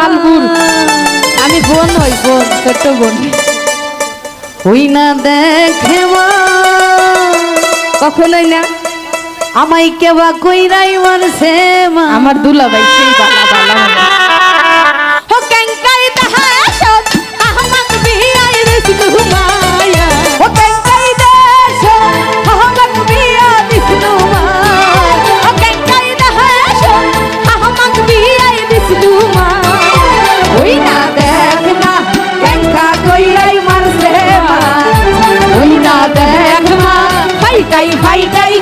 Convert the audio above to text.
মালপুর। আমি বোন হই, বোন, ছোট্ট বোন। হই না দেখে মা কখনোই না। আমায় কেবা কইরাই মারছে মা। আমার দুলাভাই সেই বালা বালা ও কেঙ্কাই দেশত আহমদ বিয়াই বিষ্ণু মায়া। ও কেঙ্কাই দেশত আহমদ বিয়া বিষ্ণু মায়া। ও কেঙ্কাই দেশত আহমদ বিয়াই বিষ্ণু মায়া। হই না দেখ মা কেঙ্কা কইরাই মারছে মা। হই না দেখ মা ফাইটাই ফাইটাই